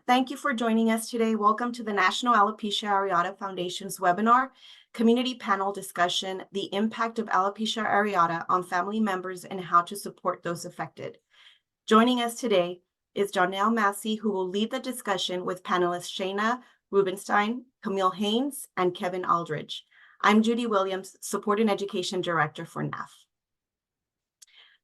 Thank you for joining us today. Welcome to the National Alopecia Areata Foundation's webinar, Community Panel Discussion, The Impact of Alopecia Areata on Family Members and How to Support Those Affected. Joining us today is Janelle Massey, who will lead the discussion with panelists Shayna Rubenstein, Camille Haynes, and Kevin Aldridge. I'm Judy Williams, Support and Education Director for NAF.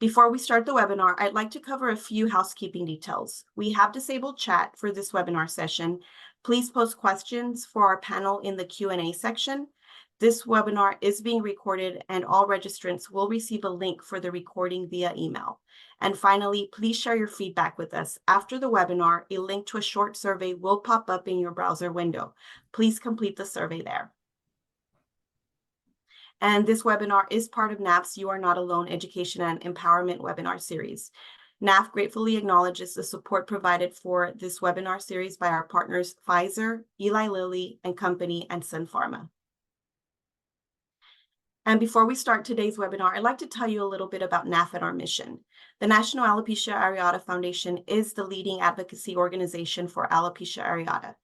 Before we start the webinar, I'd like to cover a few housekeeping details. We have disabled chat for this webinar session. Please post questions for our panel in the Q&A section. This webinar is being recorded and all registrants will receive a link for the recording via email. And finally, please share your feedback with us. After the webinar, a link to a short survey will pop up in your browser window. Please complete the survey there. And this webinar is part of NAF's You Are Not Alone Education and Empowerment webinar series. NAF gratefully acknowledges the support provided for this webinar series by our partners Pfizer, Eli Lilly and Company, and Sun Pharma. And before we start today's webinar, I'd like to tell you a little bit about NAF and our mission. The National Alopecia Areata Foundation is the leading advocacy organization for alopecia areata.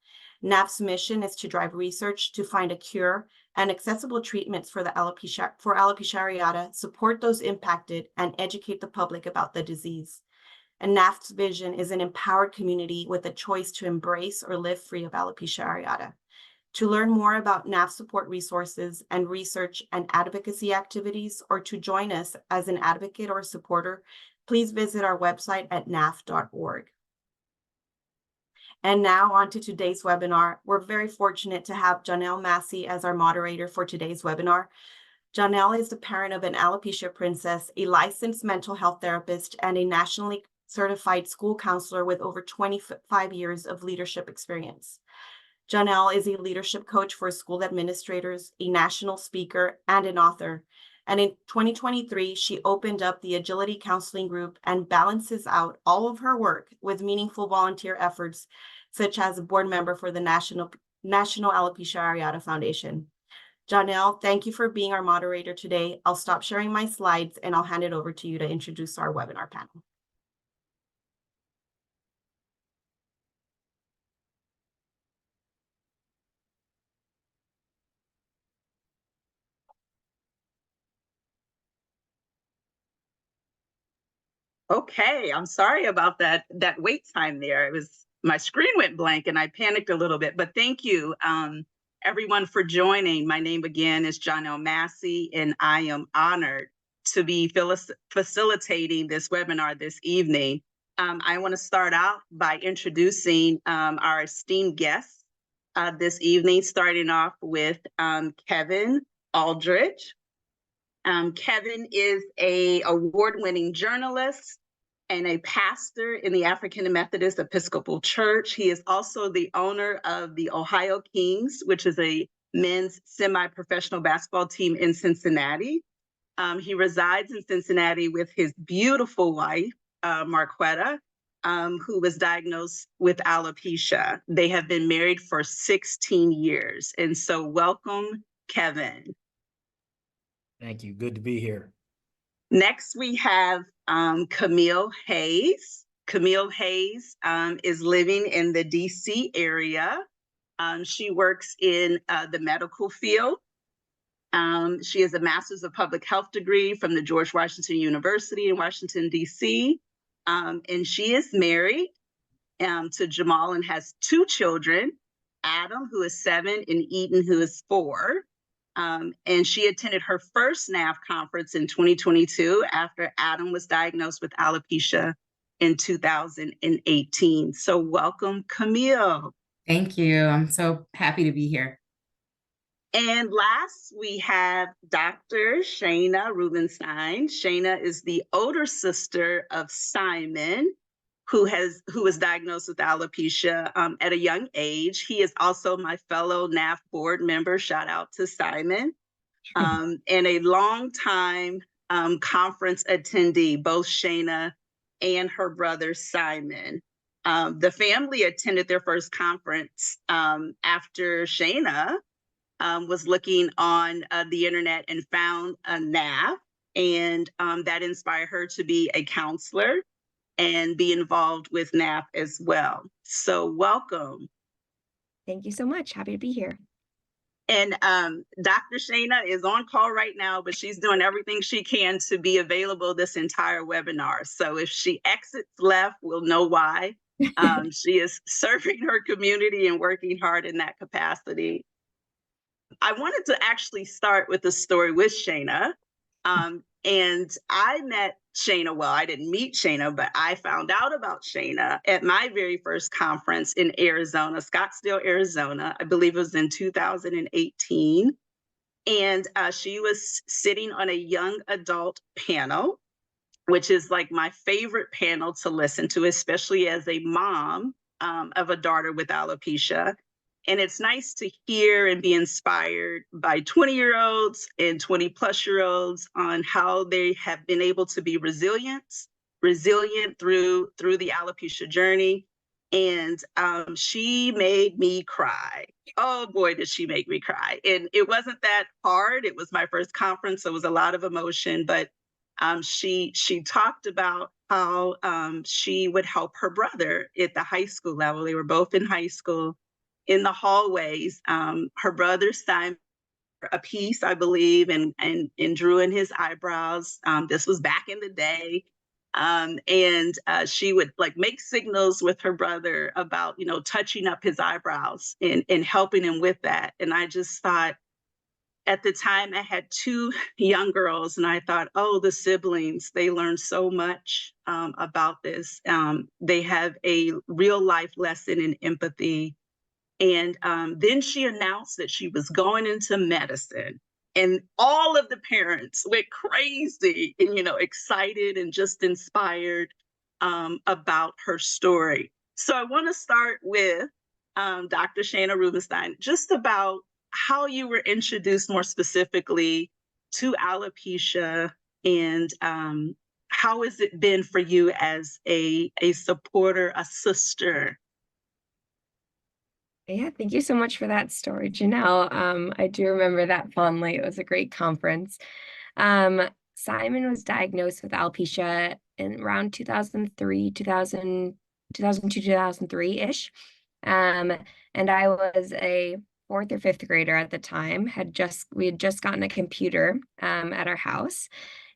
NAF's mission is to drive research to find a cure and accessible treatments for alopecia areata, support those impacted, and educate the public about the disease. And NAF's vision is an empowered community with a choice to embrace or live free of alopecia areata. To learn more about NAF support resources and research and advocacy activities, or to join us as an advocate or supporter, please visit our website at naf.org. And now on to today's webinar. We're very fortunate to have Janelle Massey as our moderator for today's webinar. Janelle is the parent of an alopecia princess, a licensed mental health therapist, and a nationally certified school counselor with over 25 years of leadership experience. Janelle is a leadership coach for school administrators, a national speaker, and an author. And in 2023, she opened up the Agility Counseling Group and balances out all of her work with meaningful volunteer efforts, such as a board member for the National Alopecia Areata Foundation. Janelle, thank you for being our moderator today. I'll stop sharing my slides and I'll hand it over to you to introduce our webinar panel. Okay, I'm sorry about that wait time there. My screen went blank and I panicked a little bit, but thank you everyone for joining. My name again is Janelle Massey, and I am honored to be facilitating this webinar this evening. I want to start out by introducing our esteemed guests this evening, starting off with Kevin Aldridge. Kevin is an award-winning journalist and a pastor in the African Methodist Episcopal Church. He is also the owner of the Ohio Kings, which is a men's semi-professional basketball team in Cincinnati. He resides in Cincinnati with his beautiful wife, Marquetta, who was diagnosed with alopecia. They have been married for 16 years. And so welcome, Kevin. Thank you. Good to be here. Next, we have Camille Hayes. Camille Hayes is living in the DC area. She works in the medical field. She has a Master's of Public Health degree from the George Washington University in Washington, DC. And she is married to Jamal and has 2 children, Adam, who is 7, and Eden, who is 4. And she attended her first NAF conference in 2022 after Adam was diagnosed with alopecia in 2018. So welcome, Camille. Thank you. I'm so happy to be here. And last, we have Dr. Shayna Rubenstein. Shayna is the older sister of Simon, who was diagnosed with alopecia at a young age. He is also my fellow NAF board member, shout out to Simon, and a longtime conference attendee, both Shayna and her brother Simon. The family attended their first conference after Shayna was looking on the internet and found a NAF, and that inspired her to be a counselor. and be involved with NAP as well. So welcome. Thank you so much. Happy to be here. And Dr. Shana is on call right now, but she's doing everything she can to be available this entire webinar. So if she exits left, we'll know why. She is serving her community and working hard in that capacity. I wanted to actually start with a story with Shana. And I met Shana, well, I didn't meet Shana, but I found out about Shana at my very first conference in Arizona, Scottsdale, Arizona. I believe it was in 2018. And she was sitting on a young adult panel, which is like my favorite panel to listen to, especially as a mom of a daughter with alopecia. And it's nice to hear and be inspired by 20-year-olds and 20-plus-year-olds on how they have been able to be resilient through the alopecia journey. And she made me cry. Oh boy, did she make me cry. And it wasn't that hard. It was my first conference, so it was a lot of emotion, but she talked about how she would help her brother at the high school level. They were both in high school. In the hallways, her brother signed a piece, I believe, and drew in his eyebrows. This was back in the day. And she would like make signals with her brother about, you know, touching up his eyebrows and helping him with that. And I just thought, at the time I had two young girls, and I thought, oh, the siblings, they learn so much about this. They have a real life lesson in empathy. And then she announced that she was going into medicine, and all of the parents went crazy and, you know, excited and just inspired about her story. So I want to start with Dr. Shana Rubenstein, just about how you were introduced more specifically to alopecia, and how has it been for you as a supporter, a sister? Yeah, thank you so much for that story, Janelle. I do remember that fondly. It was a great conference. Simon was diagnosed with alopecia in around 2002, 2003-ish. And I was a fourth or fifth grader at the time. We had just gotten a computer at our house,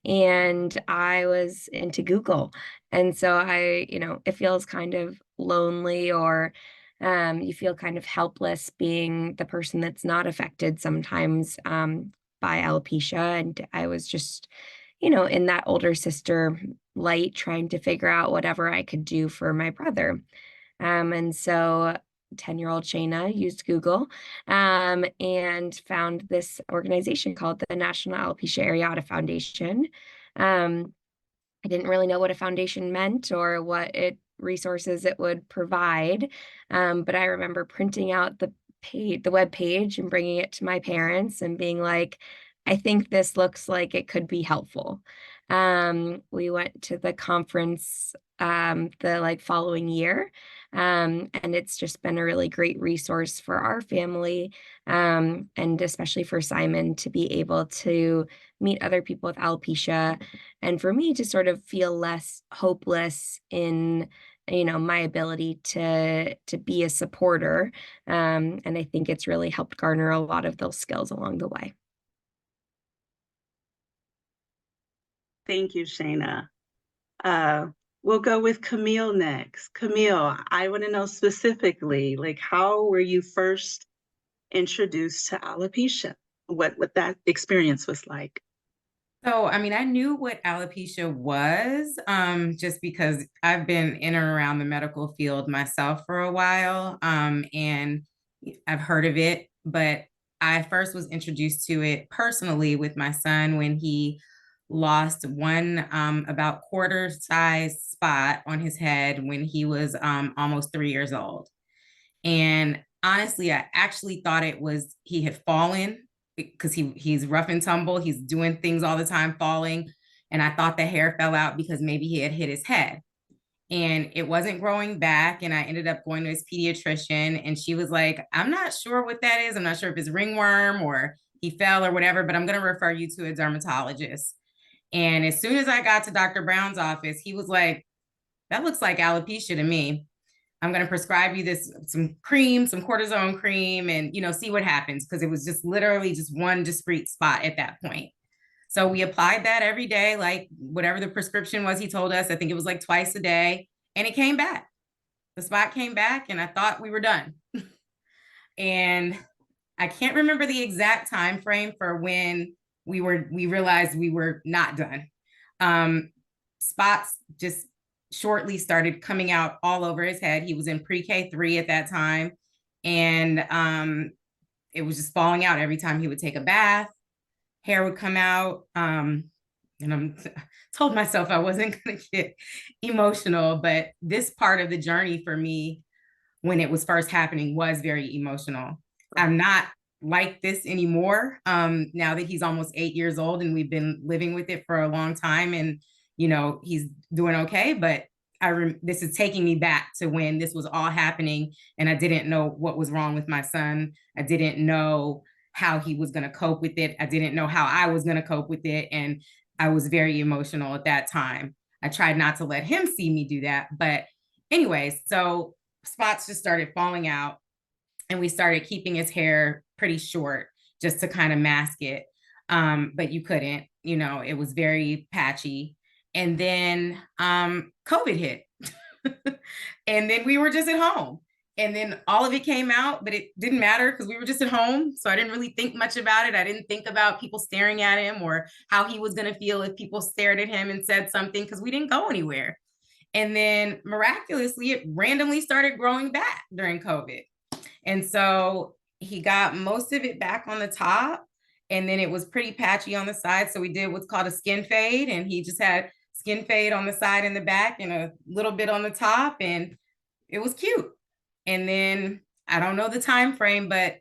and I was into Google. And so it feels kind of lonely, or you feel kind of helpless being the person that's not affected sometimes by alopecia. And I was just, in that older sister light, trying to figure out whatever I could do for my brother. And so 10-year-old Shana used Google and found this organization called the National Alopecia Areata Foundation. I didn't really know what a foundation meant or what resources it would provide, but I remember printing out the web page and bringing it to my parents and being like, I think this looks like it could be helpful. We went to the conference the following year, and it's just been a really great resource for our family, and especially for Simon to be able to meet other people with alopecia, and for me to sort of feel less hopeless in my ability to be a supporter. And I think it's really helped garner a lot of those skills along the way. Thank you, Shana. We'll go with Camille next. Camille, I want to know specifically, how were you first introduced to alopecia? What that experience was like? So, I mean, I knew what alopecia was, just because I've been in and around the medical field myself for a while, and I've heard of it, but I first was introduced to it personally with my son when he lost one about quarter-size spot on his head when he was almost 3 years old. And honestly, I actually thought he had fallen, because he's rough and tumble. He's doing things all the time, falling. And I thought the hair fell out because maybe he had hit his head. And it wasn't growing back. And I ended up going to his pediatrician, and she was like, I'm not sure what that is. I'm not sure if it's ringworm or he fell or whatever, but I'm going to refer you to a dermatologist. And as soon as I got to Dr. Brown's office, he was like, that looks like alopecia to me. I'm going to prescribe you some cream, some cortisone cream, and, see what happens. Cause it was just literally just one discrete spot at that point. So we applied that every day, like whatever the prescription was, he told us, I think it was like twice a day, and it came back. The spot came back and I thought we were done. And I can't remember the exact time frame for when we realized we were not done. Spots just shortly started coming out all over his head. He was in pre-K 3 at that time. And it was just falling out every time he would take a bath. Hair would come out. And I told myself I wasn't going to get emotional, but this part of the journey for me, when it was first happening, was very emotional. I'm not like this anymore. Now that he's almost 8 years old and we've been living with it for a long time, and he's doing okay, but this is taking me back to when this was all happening and I didn't know what was wrong with my son. I didn't know how he was going to cope with it. I didn't know how I was going to cope with it. And I was very emotional at that time. I tried not to let him see me do that. But anyway, so spots just started falling out and we started keeping his hair pretty short just to kind of mask it. But you couldn't, it was very patchy. And then COVID hit. And then we were just at home. And then all of it came out, but it didn't matter because we were just at home. So I didn't really think much about it. I didn't think about people staring at him or how he was going to feel if people stared at him and said something, because we didn't go anywhere. And then miraculously, it randomly started growing back during COVID. And so he got most of it back on the top, and then it was pretty patchy on the side. So we did what's called a skin fade, and he just had skin fade on the side and the back and a little bit on the top, and it was cute. And then I don't know the time frame, but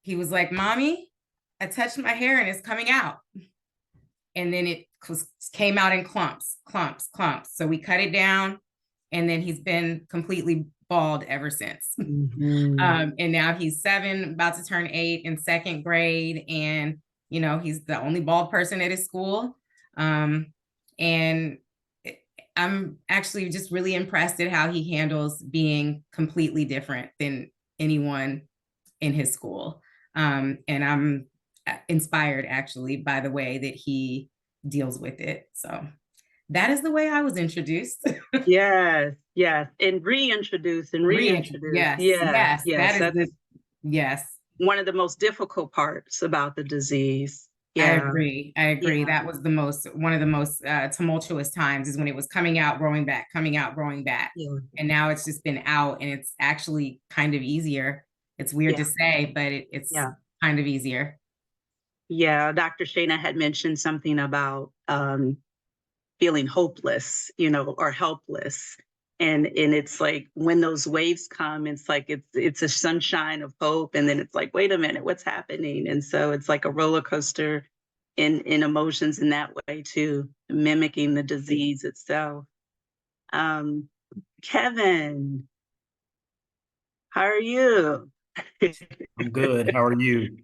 he was like, "Mommy, I touched my hair and it's coming out." And then it came out in clumps. So we cut it down, and then he's been completely bald ever since. And now he's 7, about to turn 8 in 2nd grade. And, he's the only bald person at his school. And I'm actually just really impressed at how he handles being completely different than anyone in his school. And I'm inspired actually by the way that he deals with it. So that is the way I was introduced. Yes. And reintroduced. Yes. Yes. One of the most difficult parts about the disease. Yeah. I agree. Yeah. That was one of the most tumultuous times, is when it was coming out, growing back. Yeah. And now it's just been out, and it's actually kind of easier. It's weird to say, but it's kind of easier. Yeah. Dr. Shana had mentioned something about feeling hopeless, or helpless. And it's like when those waves come, it's like it's a sunshine of hope, and then it's like, wait a minute, what's happening? And so it's like a roller coaster in emotions in that way too, mimicking the disease itself. Kevin, how are you? I'm good. How are you?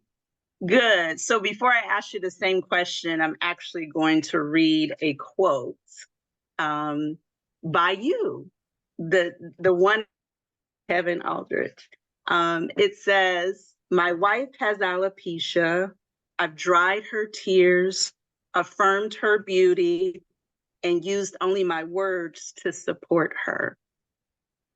Good. So before I ask you the same question, I'm actually going to read a quote by you, the one, Kevin Aldrich. It says, "My wife has alopecia. I've dried her tears, affirmed her beauty, and used only my words to support her."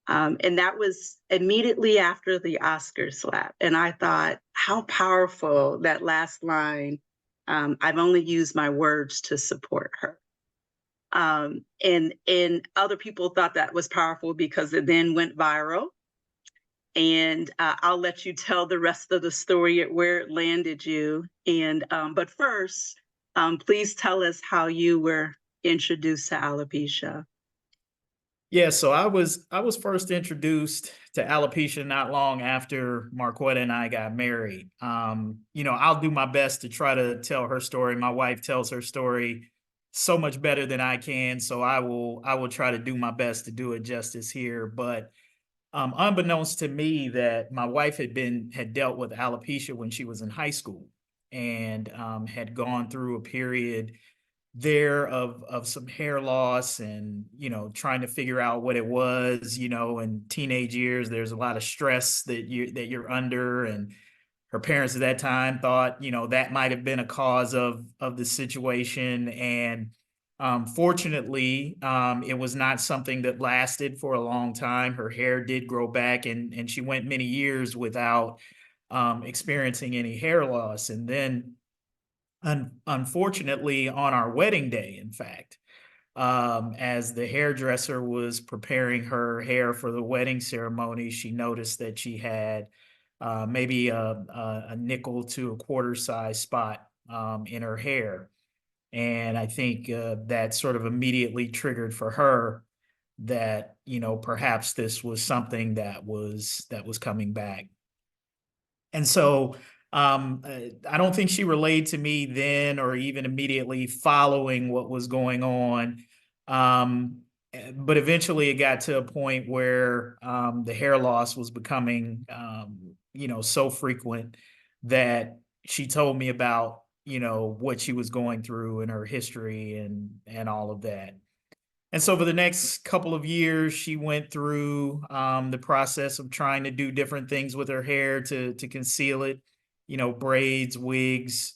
And that was immediately after the Oscar slap. And I thought, how powerful that last line, "I've only used my words to support her." And other people thought that was powerful because it then went viral. And I'll let you tell the rest of the story, where it landed you. And but first, please tell us how you were introduced to alopecia. Yeah, so I was first introduced to alopecia not long after Marquetta and I got married. I'll do my best to try to tell her story. My wife tells her story so much better than I can, so I will try to do my best to do it justice here. But unbeknownst to me, that my wife had dealt with alopecia when she was in high school, and had gone through a period there of some hair loss and, trying to figure out what it was. In teenage years, there's a lot of stress that you're under. And her parents at that time thought, that might have been a cause of the situation. And fortunately, it was not something that lasted for a long time. Her hair did grow back, and she went many years without experiencing any hair loss. And then unfortunately, on our wedding day, in fact, as the hairdresser was preparing her hair for the wedding ceremony, she noticed that she had maybe a nickel to a quarter size spot in her hair. And I think that sort of immediately triggered for her that, perhaps this was something that was coming back. And so I don't think she relayed to me then or even immediately following what was going on. But eventually it got to a point where the hair loss was becoming, so frequent that she told me about, what she was going through in her history and all of that. And so for the next couple of years, she went through the process of trying to do different things with her hair to conceal it, braids, wigs,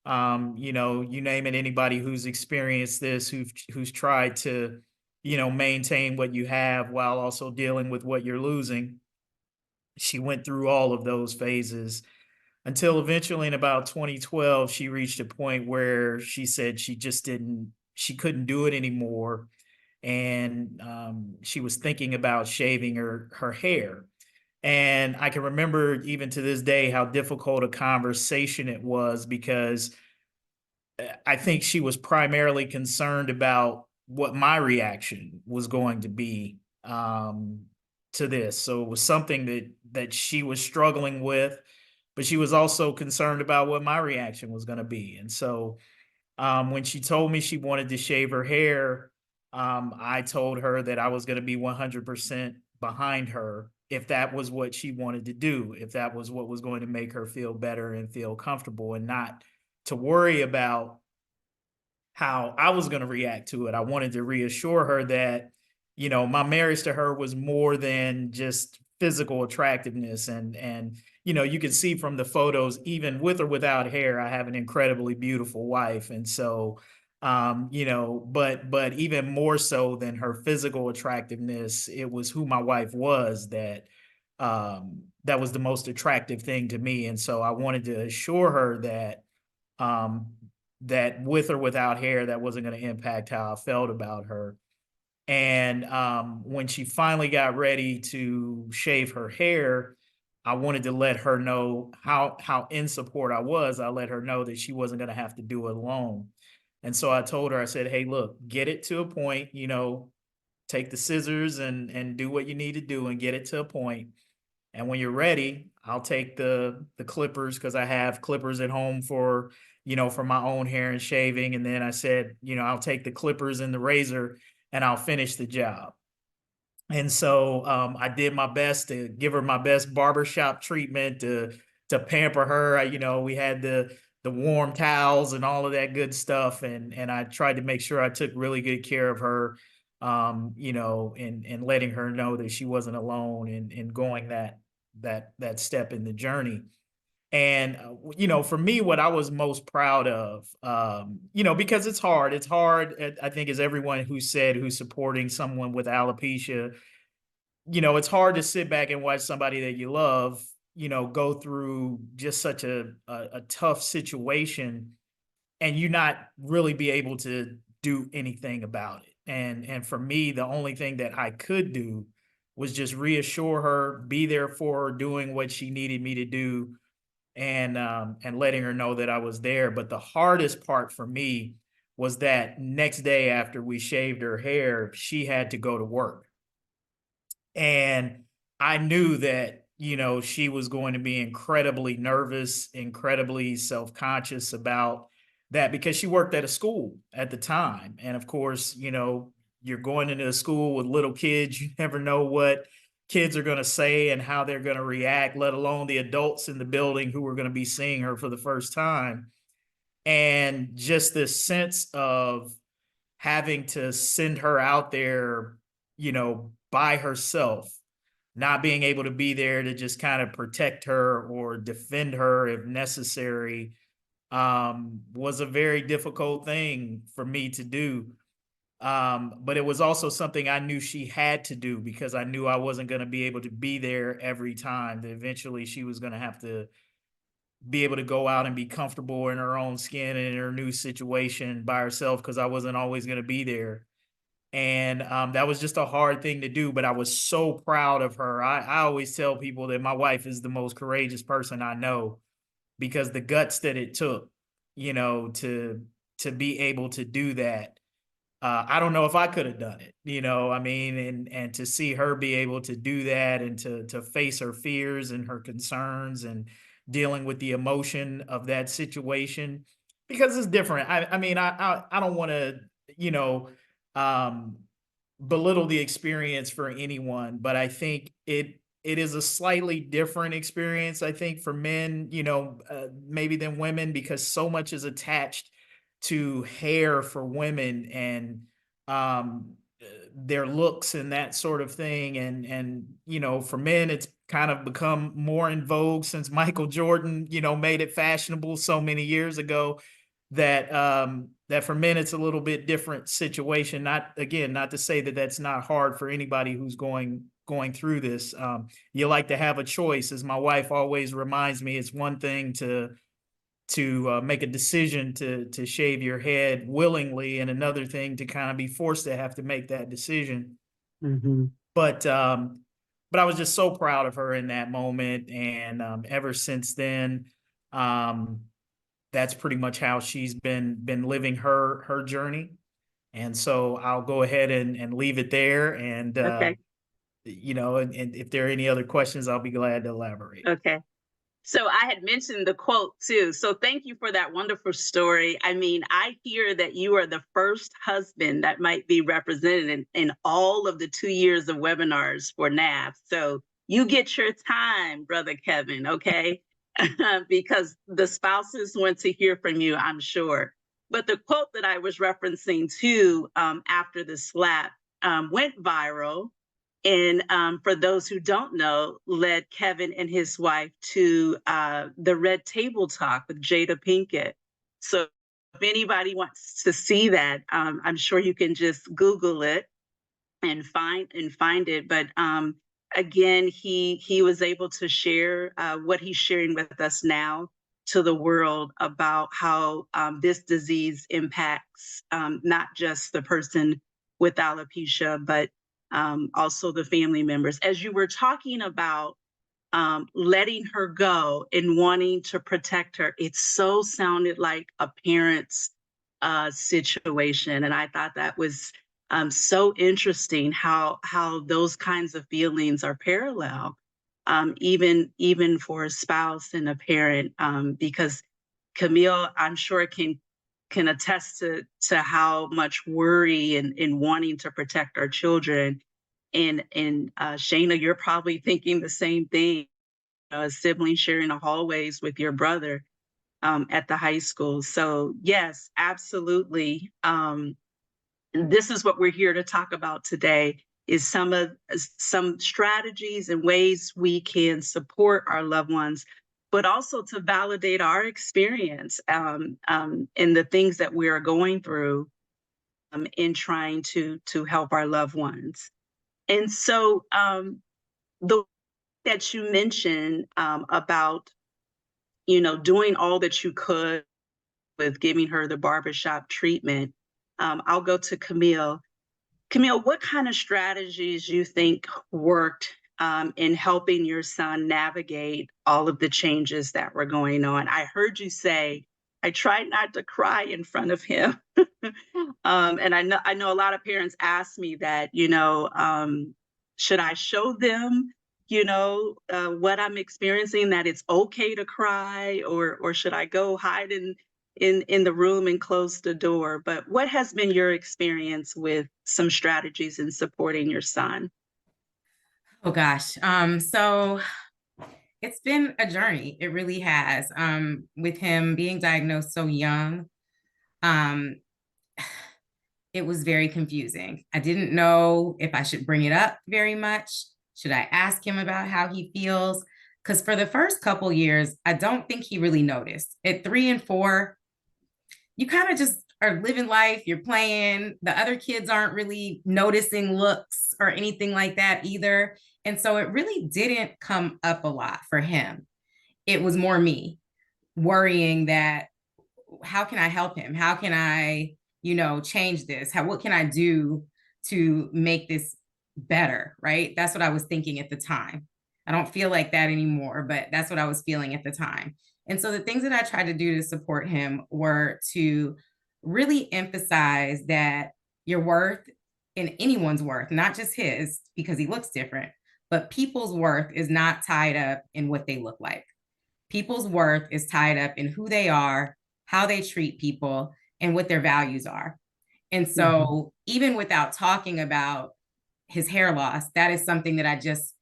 you name it. Anybody who's experienced this, who's tried to, maintain what you have while also dealing with what you're losing. She went through all of those phases until eventually in about 2012, she reached a point where she said she couldn't do it anymore. And she was thinking about shaving her hair. And I can remember even to this day how difficult a conversation it was, because I think she was primarily concerned about what my reaction was going to be to this. So it was something that she was struggling with, but she was also concerned about what my reaction was going to be. And so when she told me she wanted to shave her hair, I told her that I was going to be 100% behind her if that was what she wanted to do, if that was what was going to make her feel better and feel comfortable, and not to worry about how I was going to react to it. I wanted to reassure her that, my marriage to her was more than just physical attractiveness. And, you can see from the photos, even with or without hair, I have an incredibly beautiful wife. And so, but even more so than her physical attractiveness, it was who my wife was that was the most attractive thing to me. And so I wanted to assure her that, that with or without hair, that wasn't going to impact how I felt about her. And when she finally got ready to shave her hair, I wanted to let her know how in support I was. I let her know that she wasn't going to have to do it alone. And so I told her, I said, hey, look, get it to a point, take the scissors and do what you need to do and get it to a point. And when you're ready, I'll take the clippers, because I have clippers at home for my own hair and shaving. And then I said, I'll take the clippers and the razor and I'll finish the job. And so I did my best to give her my best barbershop treatment to pamper her. We had the warm towels and all of that good stuff. And I tried to make sure I took really good care of her, and letting her know that she wasn't alone in going that step in the journey. And, for me, what I was most proud of, because it's hard, I think, as everyone who's supporting someone with alopecia, it's hard to sit back and watch somebody that you love, go through just such a tough situation and you not really be able to do anything about it. And for me, the only thing that I could do was just reassure her, be there for her, doing what she needed me to do, and letting her know that I was there. But the hardest part for me was that next day after we shaved her hair, she had to go to work. And I knew that, she was going to be incredibly nervous, incredibly self-conscious about that, because she worked at a school at the time. And of course, you're going into a school with little kids. You never know what kids are going to say and how they're going to react, let alone the adults in the building who are going to be seeing her for the first time. And just this sense of having to send her out there, by herself, not being able to be there to just kind of protect her or defend her if necessary, was a very difficult thing for me to do. But it was also something I knew she had to do because I knew I wasn't going to be able to be there every time. That eventually she was going to have to be able to go out and be comfortable in her own skin and in her new situation by herself because I wasn't always going to be there. And that was just a hard thing to do, but I was so proud of her. I always tell people that my wife is the most courageous person I know because the guts that it took, to be able to do that. I don't know if I could have done it, I mean, and to see her be able to do that and to face her fears and her concerns and dealing with the emotion of that situation because it's different. I mean, I don't want to, you know, um, belittle the experience for anyone, but I think it is a slightly different experience, I think, for men, maybe than women, because so much is attached to hair for women and um their looks and that sort of thing. And for men, it's kind of become more in vogue since Michael Jordan, made it fashionable so many years ago that for men it's a little bit different situation. Not to say that that's not hard for anybody who's going through this. You like to have a choice, as my wife always reminds me. It's one thing to make a decision to shave your head willingly, and another thing to kind of be forced to have to make that decision. Mhm. But I was just so proud of her in that moment, and ever since then, that's pretty much how she's been living her journey. And so I'll go ahead and leave it there. And Okay. and if there are any other questions, I'll be glad to elaborate. Okay. So I had mentioned the quote too. So thank you for that wonderful story. I mean, I hear that you are the first husband that might be represented in all of the 2 years of webinars for NAF. So you get your time, Brother Kevin, okay? Because the spouses want to hear from you, I'm sure. But the quote that I was referencing too, after the slap, went viral. And for those who don't know, led Kevin and his wife to the Red Table Talk with Jada Pinkett. So if anybody wants to see that, I'm sure you can just Google it and find it. But again, he was able to share what he's sharing with us now to the world about how this disease impacts not just the person with alopecia, but also the family members. As you were talking about letting her go and wanting to protect her, it so sounded like a parent's situation. And I thought that was so interesting how those kinds of feelings are parallel, even for a spouse and a parent, because Camille, I'm sure can attest to how much worry and wanting to protect our children. And Shana, you're probably thinking the same thing, a sibling sharing the hallways with your brother at the high school. So yes, absolutely. This is what we're here to talk about today, is some strategies and ways we can support our loved ones, but also to validate our experience in the things that we are going through in trying to help our loved ones. And so the that you mentioned about, doing all that you could with giving her the barbershop treatment, I'll go to Camille. Camille, what kind of strategies you think worked in helping your son navigate all of the changes that were going on? I heard you say, I tried not to cry in front of him. And I know a lot of parents ask me that, should I show them, what I'm experiencing, that it's okay to cry, or should I go hide in the room and close the door? But what has been your experience with some strategies in supporting your son? Oh gosh. So it's been a journey. It really has. With him being diagnosed so young, um, it was very confusing. I didn't know if I should bring it up very much. Should I ask him about how he feels? Because for the first couple years, I don't think he really noticed. At 3 and 4, you kind of just are living life, you're playing, the other kids aren't really noticing looks or anything like that either. And so it really didn't come up a lot for him. It was more me worrying that, how can I help him? How can I, change this? What can I do to make this better? Right? That's what I was thinking at the time. I don't feel like that anymore, but that's what I was feeling at the time. And so the things that I tried to do to support him were to really emphasize that your worth, and anyone's worth, not just his, because he looks different, but people's worth is not tied up in what they look like. People's worth is tied up in who they are, how they treat people, and what their values are. And so even without talking about his hair loss, that is something that I just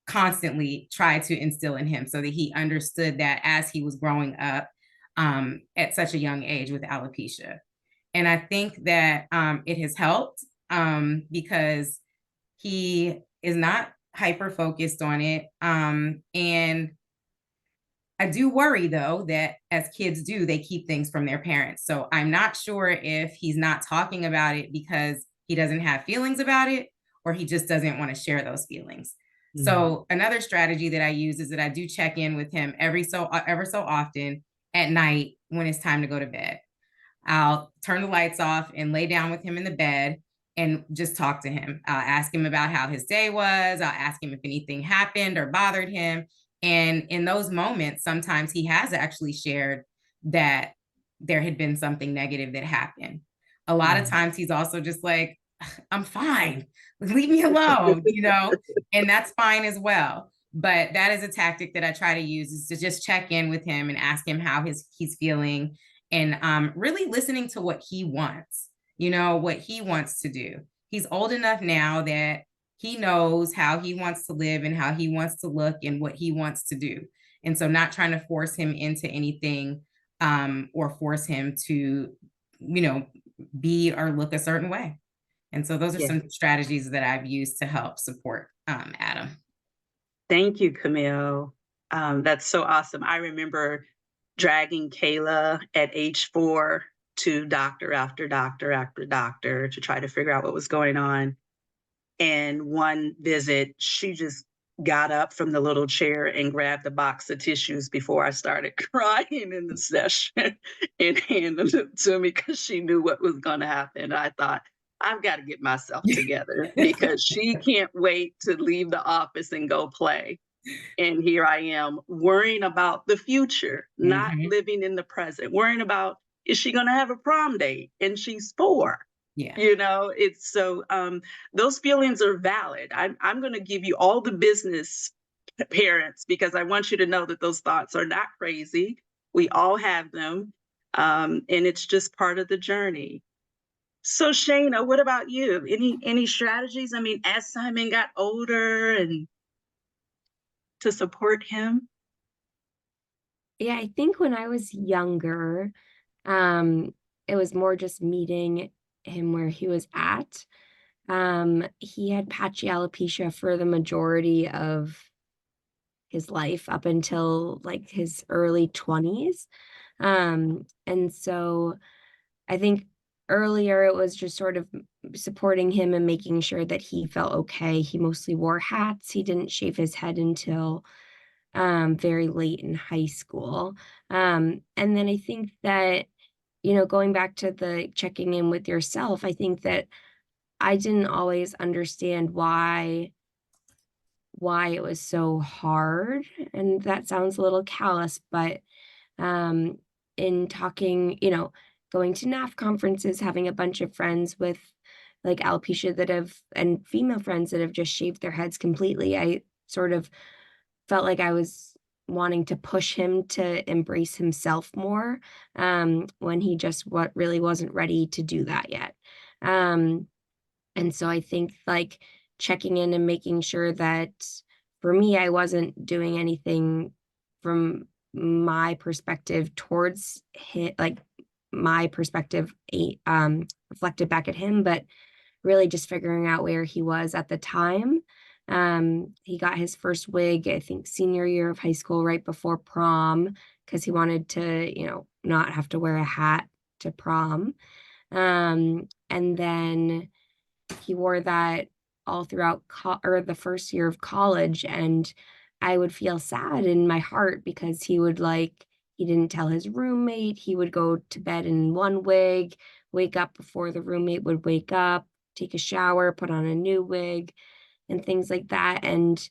constantly try to instill in him so that he understood that as he was growing up at such a young age with alopecia. And I think that it has helped because he is not hyper focused on it. And I do worry, though, that as kids do, they keep things from their parents. So I'm not sure if he's not talking about it because he doesn't have feelings about it, or he just doesn't want to share those feelings. So another strategy that I use is that I do check in with him ever so often at night when it's time to go to bed. I'll turn the lights off and lay down with him in the bed and just talk to him. I'll ask him about how his day was. I'll ask him if anything happened or bothered him. And in those moments, sometimes he has actually shared that there had been something negative that happened. A lot of times he's also just like, I'm fine. Leave me alone, and that's fine as well. But that is a tactic that I try to use, is to just check in with him and ask him how he's feeling, and really listening to what he wants, what he wants to do. He's old enough now that he knows how he wants to live and how he wants to look and what he wants to do. And so not trying to force him into anything or force him to, be or look a certain way. And so those are some strategies that I've used to help support Adam. Thank you, Camille. That's so awesome. I remember dragging Kayla at age 4 to doctor after doctor after doctor to try to figure out what was going on. And one visit, she just got up from the little chair and grabbed a box of tissues before I started crying in the session and handed it to me because she knew what was going to happen. I thought, I've got to get myself together because she can't wait to leave the office and go play. And here I am worrying about the future, not living in the present, worrying about, is she going to have a prom date? And she's 4. Yeah. It's so those feelings are valid. I'm going to give you all the business, parents, because I want you to know that those thoughts are not crazy. We all have them. And it's just part of the journey. So Shayna, what about you? Any strategies? I mean, as Simon got older and to support him? Yeah, I think when I was younger, it was more just meeting him where he was at. He had patchy alopecia for the majority of his life up until like his early 20s. And so I think earlier it was just sort of supporting him and making sure that he felt okay. He mostly wore hats. He didn't shave his head until very late in high school. And then I think that, going back to the checking in with yourself, I think that I didn't always understand why it was so hard. And that sounds a little callous, but in talking, going to NAF conferences, having a bunch of friends with like alopecia and female friends that have just shaved their heads completely, I sort of felt like I was wanting to push him to embrace himself more when he just really wasn't ready to do that yet. And so I think like checking in and making sure that for me, I wasn't doing anything from my perspective towards him, like my perspective, reflected back at him, but really just figuring out where he was at the time. He got his first wig, I think, senior year of high school, right before prom, because he wanted to, not have to wear a hat to prom. And then he wore that all throughout the first year of college, and I would feel sad in my heart because he didn't tell his roommate. He would go to bed in one wig, wake up before the roommate would wake up, take a shower, put on a new wig, and things like that. And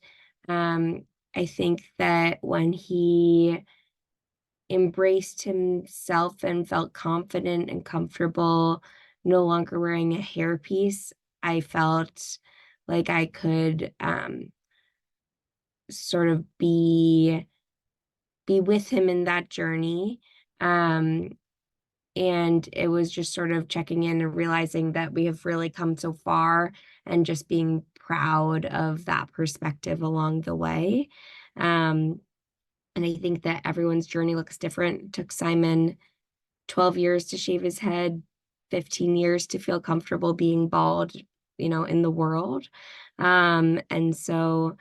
I think that when he embraced himself and felt confident and comfortable no longer wearing a hairpiece, I felt like I could sort of be with him in that journey. And it was just sort of checking in and realizing that we have really come so far, and just being proud of that perspective along the way. And I think that everyone's journey looks different. It took Simon 12 years to shave his head, 15 years to feel comfortable being bald, in the world. And so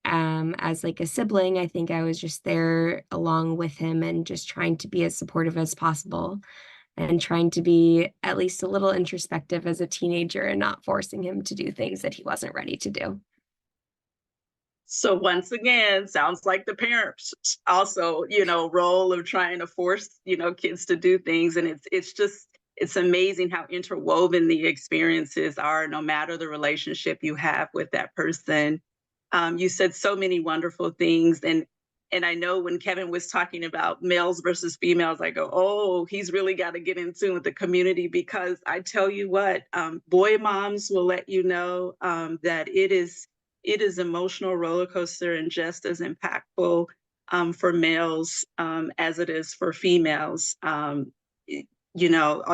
as like a sibling, I think I was just there along with him and just trying to be as supportive as possible, and trying to be at least a little introspective as a teenager and not forcing him to do things that he wasn't ready to do. So once again, sounds like the parents also, role of trying to force, kids to do things. And it's amazing how interwoven the experiences are, no matter the relationship you have with that person. You said so many wonderful things. And I know when Kevin was talking about males versus females, I go, oh, he's really got to get in tune with the community, because I tell you what, boy moms will let you know that it is emotional roller coaster and just as impactful for males as it is for females. All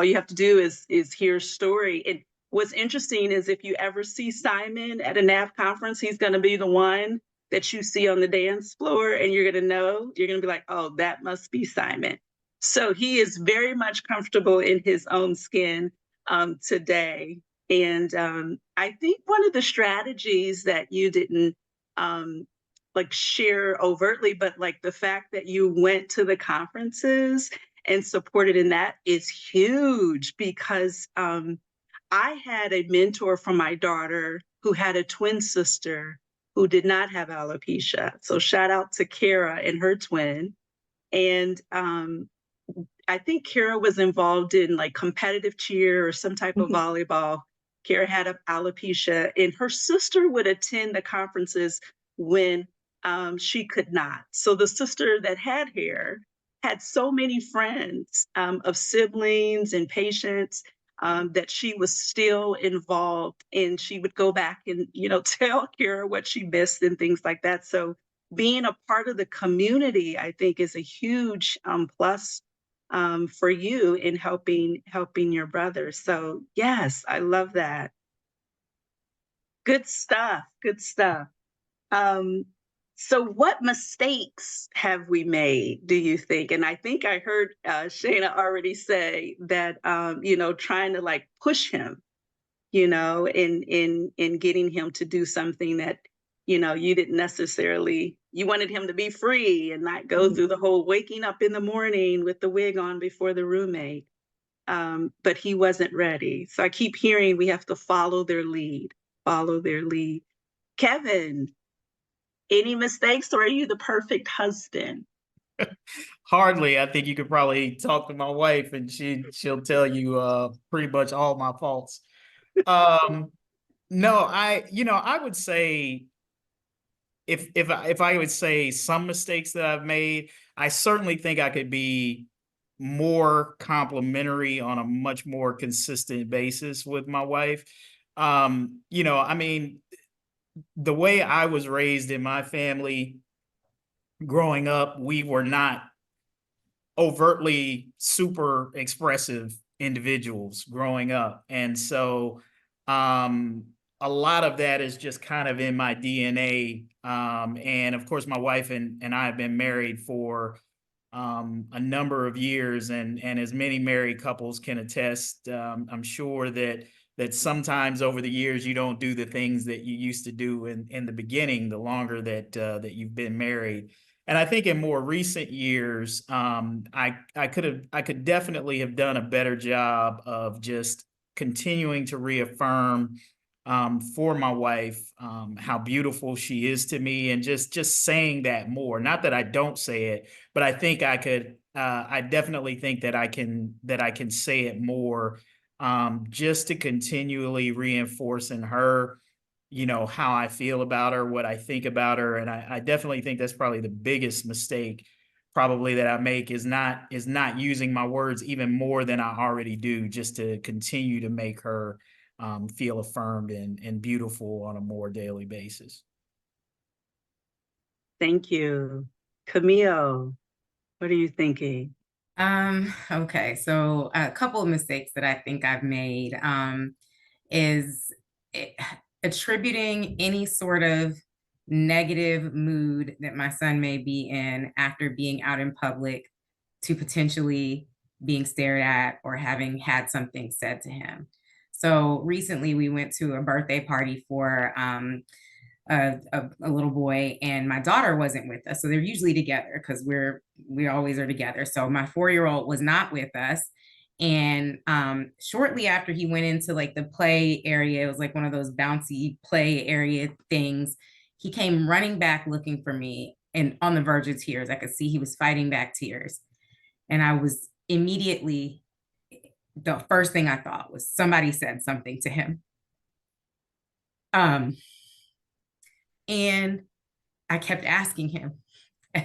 you have to do is hear a story. And what's interesting is if you ever see Simon at a NAV conference, he's going to be the one that you see on the dance floor, and you're going to be like, oh, that must be Simon. So he is very much comfortable in his own skin today. And I think one of the strategies that you didn't share overtly, but like the fact that you went to the conferences and supported in that is huge, because I had a mentor for my daughter who had a twin sister who did not have alopecia. So shout out to Kara and her twin. And I think Kara was involved in like competitive cheer or some type of volleyball. Kara had alopecia, and her sister would attend the conferences when she could not. So the sister that had hair had so many friends of siblings and patients that she was still involved, and she would go back and, tell Kara what she missed and things like that. So being a part of the community, I think, is a huge plus for you in helping your brother. So yes, I love that. Good stuff. Good stuff. So what mistakes have we made, do you think? And I think I heard Shayna already say that, trying to like push him, in getting him to do something that, you didn't necessarily, you wanted him to be free and not go through the whole waking up in the morning with the wig on before the roommate. But he wasn't ready. So I keep hearing we have to follow their lead. Kevin, any mistakes, or are you the perfect husband? Hardly. I think you could probably talk to my wife and she'll tell you pretty much all my faults. No, I would say if I would say some mistakes that I've made, I certainly think I could be more complimentary on a much more consistent basis with my wife. I mean, the way I was raised in my family growing up, we were not overtly super expressive individuals growing up. And so, a lot of that is just kind of in my DNA. And of course, my wife and I have been married for a number of years, and as many married couples can attest, I'm sure that sometimes over the years you don't do the things that you used to do in the beginning, the longer that you've been married. And I think in more recent years, I could definitely have done a better job of just continuing to reaffirm for my wife how beautiful she is to me, and just saying that more. Not that I don't say it, but I think I could. I definitely think that I can say it more, just to continually reinforce in her, how I feel about her, what I think about her. And I definitely think that's probably the biggest mistake probably that I make, is not using my words even more than I already do, just to continue to make her feel affirmed and beautiful on a more daily basis. Thank you. Camille, what are you thinking? Okay, so a couple of mistakes that I think I've made is eh, attributing any sort of negative mood that my son may be in after being out in public to potentially being stared at or having had something said to him. So recently we went to a birthday party for a little boy, and my daughter wasn't with us. So they're usually together because we always are together. So my 4-year-old was not with us. And shortly after he went into like the play area, it was like one of those bouncy play area things. He came running back looking for me and on the verge of tears. I could see he was fighting back tears. And I was immediately, the first thing I thought was somebody said something to him. And I kept asking him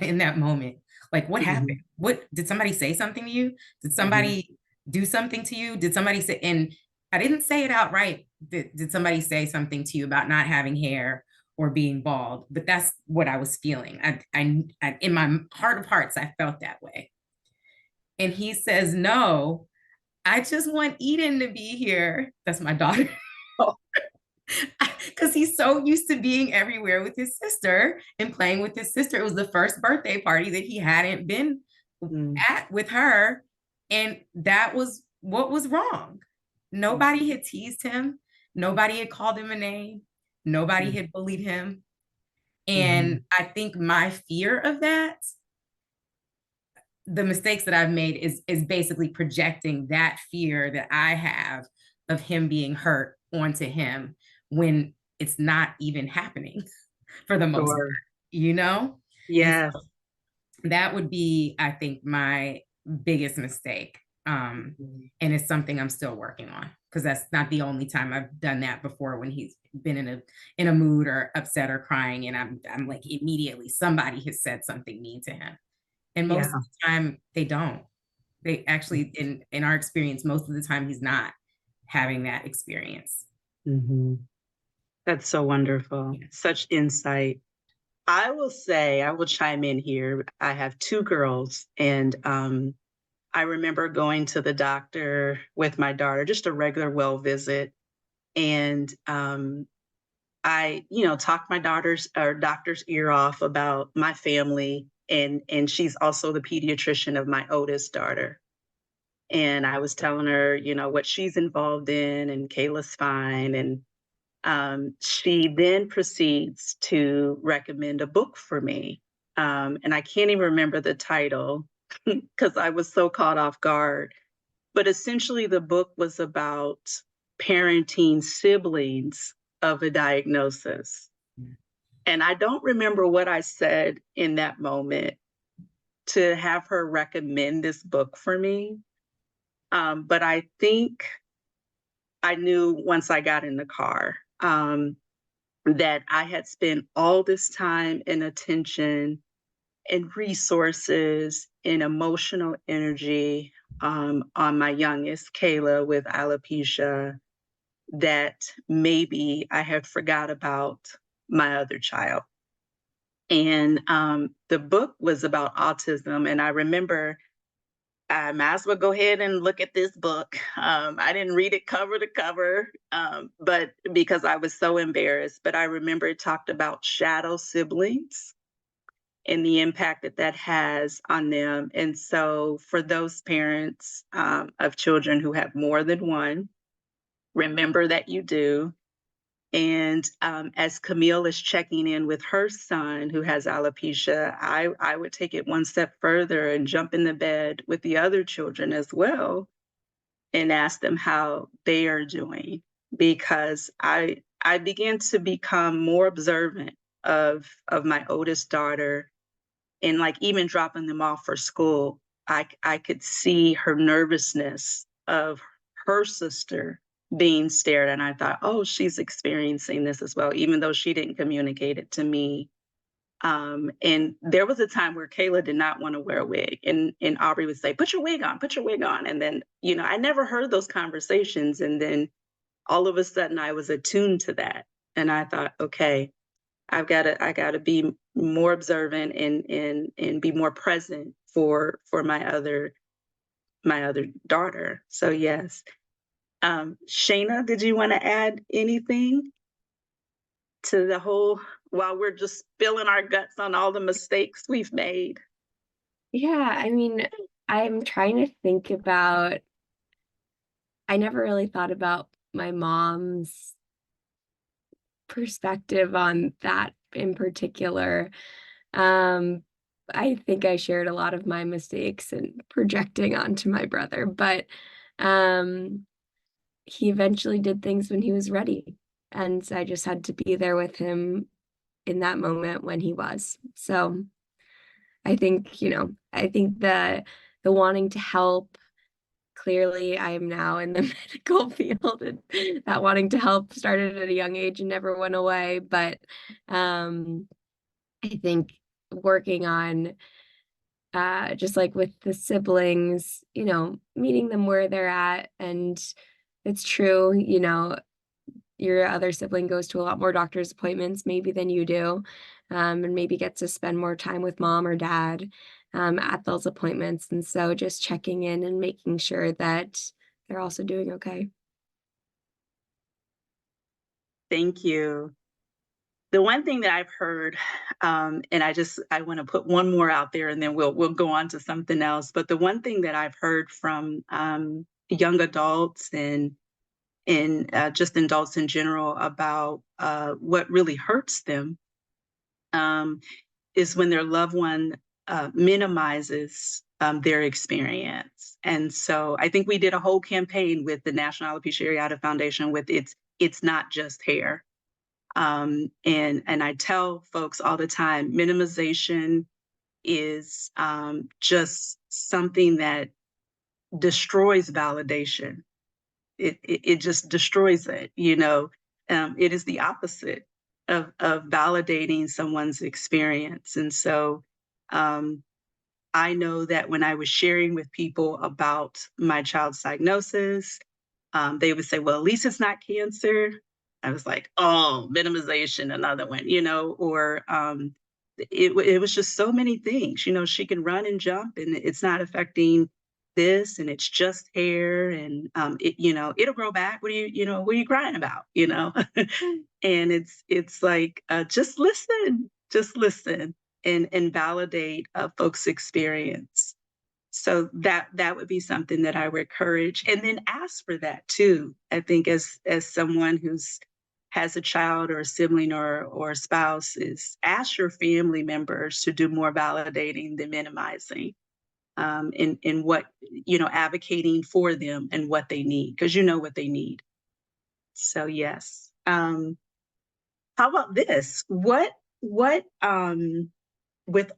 in that moment, like, what happened? What did somebody say something to you? Did somebody do something to you? Did somebody say, and I didn't say it outright. Did somebody say something to you about not having hair or being bald? But that's what I was feeling. I in my heart of hearts, I felt that way. And he says, no, I just want Eden to be here. That's my daughter. Because he's so used to being everywhere with his sister and playing with his sister. It was the first birthday party that he hadn't been at with her. And that was what was wrong. Nobody had teased him. Nobody had called him a name. Nobody had bullied him. And I think my fear of that, the mistakes that I've made is basically projecting that fear that I have of him being hurt onto him when it's not even happening for the most part, Yes. So that would be, I think, my biggest mistake. And it's something I'm still working on, because that's not the only time I've done that before, when he's been in a mood or upset or crying, and I'm like, immediately somebody has said something mean to him. And most of the time they don't. They actually, in our experience, most of the time he's not having that experience. That's so wonderful. Yeah. Such insight. I will chime in here. I have 2 girls, and I remember going to the doctor with my daughter, just a regular well visit. And I, talked my doctor's ear off about my family. And she's also the pediatrician of my oldest daughter. And I was telling her, what she's involved in, and Kayla's fine. And she then proceeds to recommend a book for me. And I can't even remember the title because I was so caught off guard. But essentially, the book was about parenting siblings of a diagnosis. And I don't remember what I said in that moment to have her recommend this book for me. But I think I knew once I got in the car that I had spent all this time and attention and resources and emotional energy on my youngest, Kayla, with alopecia, that maybe I had forgot about my other child. And the book was about autism. And I remember I might as well go ahead and look at this book. I didn't read it cover to cover, but because I was so embarrassed. But I remember it talked about shadow siblings and the impact that that has on them. And so for those parents of children who have more than one, remember that you do. And as Camille is checking in with her son who has alopecia, I would take it one step further and jump in the bed with the other children as well and ask them how they are doing, because I began to become more observant of my oldest daughter, and like even dropping them off for school, I could see her nervousness of her sister being stared at. And I thought, oh, she's experiencing this as well, even though she didn't communicate it to me. And there was a time where Kayla did not want to wear a wig, and Aubrey would say, put your wig on, put your wig on. And then, you know, I never heard those conversations. And then all of a sudden I was attuned to that. And I thought, okay, I gotta be more observant and be more present for my other daughter. So yes. Shayna, did you want to add anything to the whole, while we're just spilling our guts on all the mistakes we've made? Yeah, I mean, I'm trying to think about, I never really thought about my mom's perspective on that in particular. I think I shared a lot of my mistakes and projecting onto my brother, but he eventually did things when he was ready. And I just had to be there with him in that moment when he was. So I think, you know, I think the wanting to help, clearly I am now in the medical field, and that wanting to help started at a young age and never went away. But I think working on just like with the siblings, you know, meeting them where they're at. And it's true, you know, your other sibling goes to a lot more doctor's appointments maybe than you do, and maybe gets to spend more time with mom or dad at those appointments. And so just checking in and making sure that they're also doing okay. Thank you. The one thing that I've heard, and I want to put one more out there, and then we'll go on to something else. But the one thing that I've heard from young adults and just adults in general about what really hurts them is when their loved one minimizes their experience. And so I think we did a whole campaign with the National Alopecia Areata Foundation with it's not just hair. And I tell folks all the time, minimization is just something that destroys validation. It just destroys it, you know. It is the opposite of validating someone's experience. And so I know that when I was sharing with people about my child's diagnosis, they would say, well, at least it's not cancer. I was like, oh, minimization, another one, you know, or it was just so many things, you know, she can run and jump and it's not affecting this, and it's just hair, and it, you know, it'll grow back. What are you crying about, you know? And it's like, just listen and validate folks' experience. So that would be something that I would encourage, and then ask for that too. I think as someone who's has a child or a sibling or a spouse, is ask your family members to do more validating than minimizing, in what, you know, advocating for them and what they need, because you know what they need. So yes. How about this? What with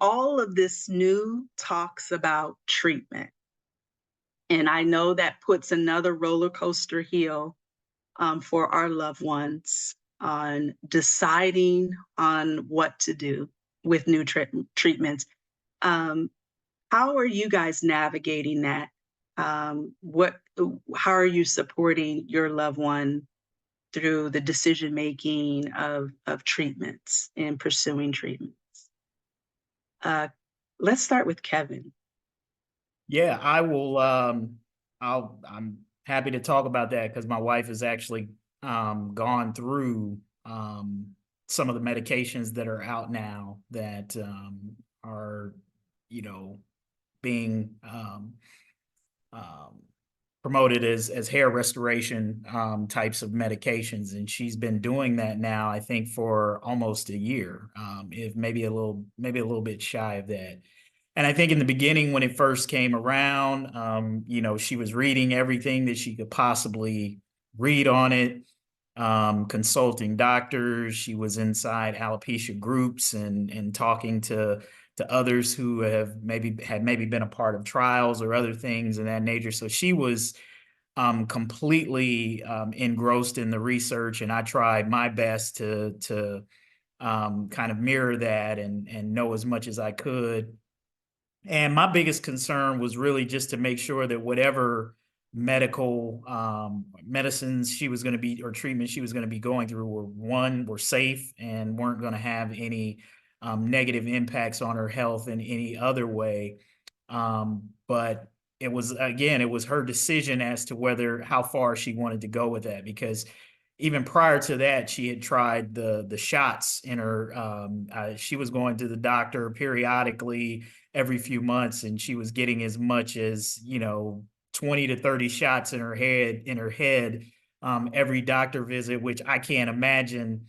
all of this new talks about treatment, and I know that puts another roller coaster heel for our loved ones on deciding on what to do with new treatments. How are you guys navigating that? How are you supporting your loved one through the decision making of treatments and pursuing treatments? Let's start with Kevin. Yeah, I will. I'm happy to talk about that because my wife has actually gone through some of the medications that are out now that are, you know, being um, promoted as hair restoration types of medications, and she's been doing that now, I think, for almost a year, if maybe a little bit shy of that. And I think in the beginning, when it first came around, she was reading everything that she could possibly read on it, consulting doctors. She was inside alopecia groups and talking to others who have maybe been a part of trials or other things in that nature. So she was completely engrossed in the research, and I tried my best to kind of mirror that and know as much as I could. And my biggest concern was really just to make sure that whatever medical medicines she was going to be or treatment she was going to be going through were safe and weren't going to have any negative impacts on her health in any other way. But it was her decision as to how far she wanted to go with that, because even prior to that, she had tried the shots in her. She was going to the doctor periodically every few months, and she was getting as much as 20 to 30 shots in her head every doctor visit, which I can't imagine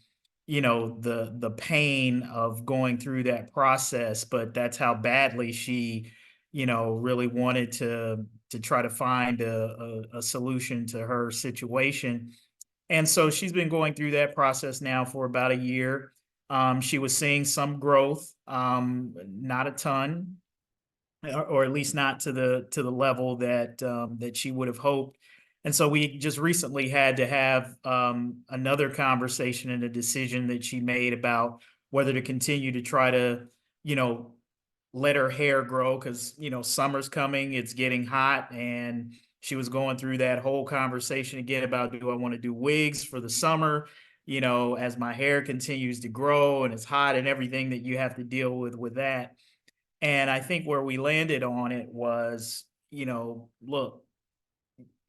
the pain of going through that process. But that's how badly she really wanted to try to find a solution to her situation. And so she's been going through that process now for about a year. She was seeing some growth, not a ton, or at least not to the level that she would have hoped. And so we just recently had to have another conversation and a decision that she made about whether to continue to try to, let her hair grow, because summer's coming, it's getting hot, and she was going through that whole conversation again about, do I want to do wigs for the summer, as my hair continues to grow and it's hot and everything that you have to deal with that. And I think where we landed on it was, look,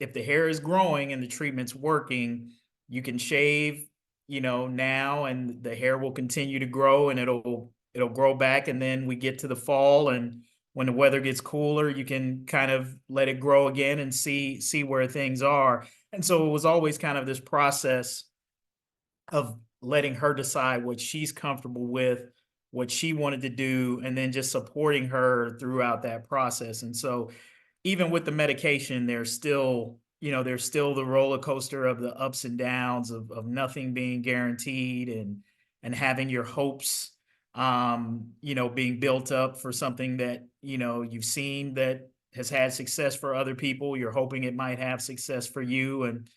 if the hair is growing and the treatment's working, you can shave, now, and the hair will continue to grow, and it'll grow back. And then we get to the fall, and when the weather gets cooler, you can kind of let it grow again and see where things are. And so it was always kind of this process of letting her decide what she's comfortable with, what she wanted to do, and then just supporting her throughout that process. And so even with the medication, there's still the roller coaster of the ups and downs of nothing being guaranteed, and having your hopes being built up for something that you've seen that has had success for other people. You're hoping it might have success for you, and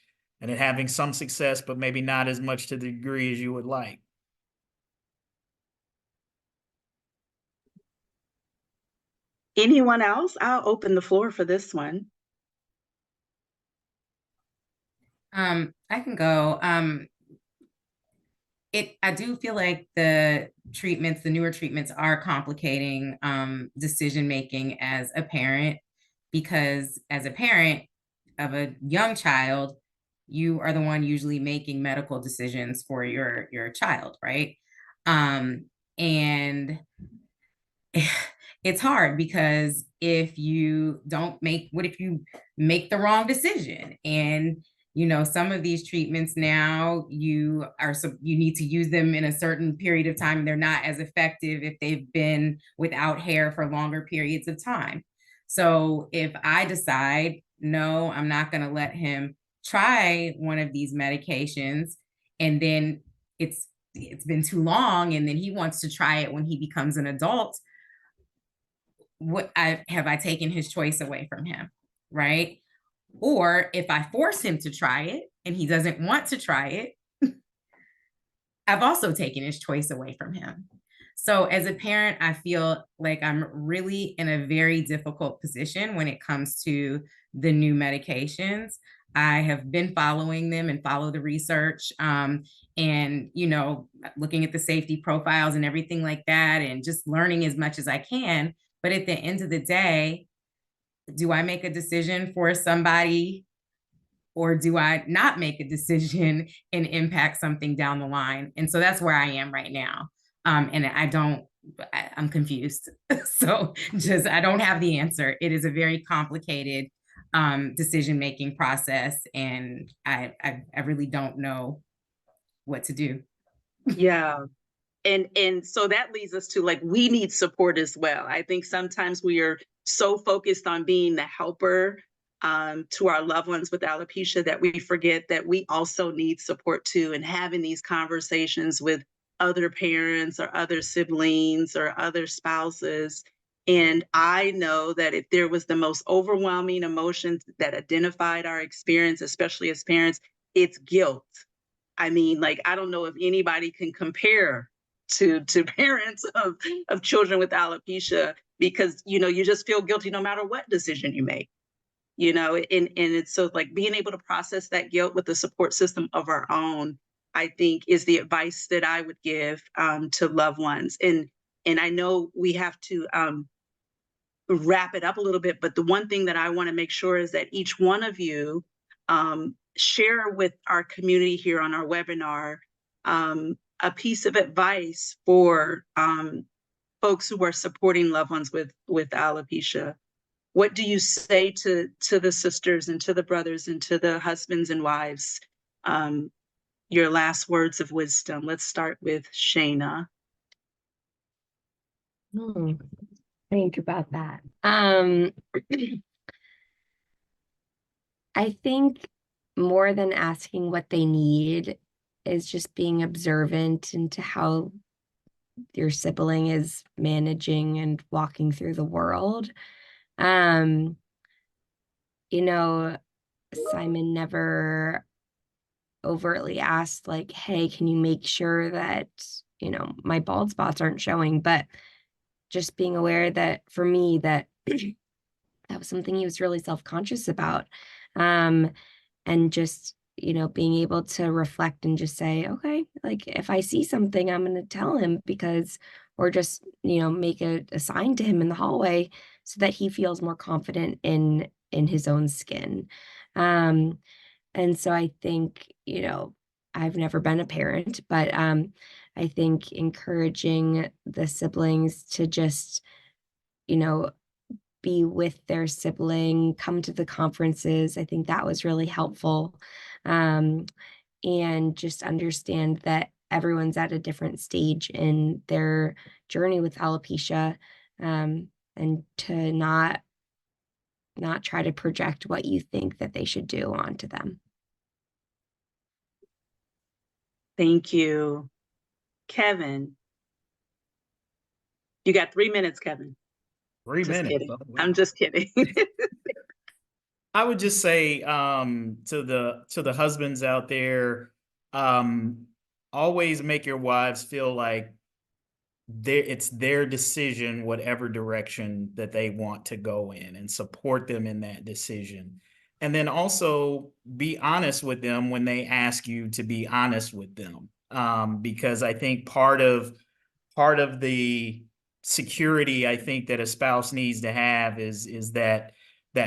it having some success, but maybe not as much to the degree as you would like. Anyone else? I'll open the floor for this one. I can go. I do feel like the newer treatments are complicating decision making as a parent, because as a parent of a young child, you are the one usually making medical decisions for your child, right? And it's hard, because if you make the wrong decision, and some of these treatments now, you need to use them in a certain period of time. They're not as effective if they've been without hair for longer periods of time. So if I decide, no, I'm not going to let him try one of these medications, and then it's been too long, and then he wants to try it when he becomes an adult, have I taken his choice away from him, right? Or if I force him to try it and he doesn't want to try it, I've also taken his choice away from him. So as a parent, I feel like I'm really in a very difficult position when it comes to the new medications. I have been following them and follow the research, and looking at the safety profiles and everything like that, and just learning as much as I can. But at the end of the day, do I make a decision for somebody, or do I not make a decision and impact something down the line? And so that's where I am right now. And I'm confused. So just, I don't have the answer. It is a very complicated decision-making process, and I really don't know what to do. Yeah. And so that leads us to, like, we need support as well. I think sometimes we are so focused on being the helper to our loved ones with alopecia that we forget that we also need support too, and having these conversations with other parents or other siblings or other spouses. And I know that if there was the most overwhelming emotion that identified our experience, especially as parents, it's guilt. I mean, like, I don't know if anybody can compare to parents of children with alopecia, because, you know, you just feel guilty no matter what decision you make, you know, and it's so, like, being able to process that guilt with the support system of our own, I think, is the advice that I would give to loved ones. And I know we have to wrap it up a little bit, but the one thing that I want to make sure is that each one of you share with our community here on our webinar a piece of advice for folks who are supporting loved ones with alopecia. What do you say to the sisters and to the brothers and to the husbands and wives? Your last words of wisdom. Let's start with Shayna. Think about that. I think more than asking what they need is just being observant into how your sibling is managing and walking through the world. You know, Simon never overtly asked, like, hey, can you make sure that, you know, my bald spots aren't showing? But just being aware that for me, that that was something he was really self-conscious about. And just, you know, being able to reflect and just say, okay, like, if I see something, I'm going to tell him, because, or just, you know, make a sign to him in the hallway so that he feels more confident in his own skin. And so I think, you know, I've never been a parent, but I think encouraging the siblings to just, you know, be with their sibling, come to the conferences. I think that was really helpful. And just understand that everyone's at a different stage in their journey with alopecia, and to not try to project what you think that they should do onto them. Thank you. Kevin. You got 3 minutes, Kevin. 3 Just minutes. kidding. Oh, wow. I'm just kidding. I would just say to the husbands out there, always make your wives feel like it's their decision, whatever direction that they want to go in, and support them in that decision. And then also be honest with them when they ask you to be honest with them. Because I think part of the security I think that a spouse needs to have is that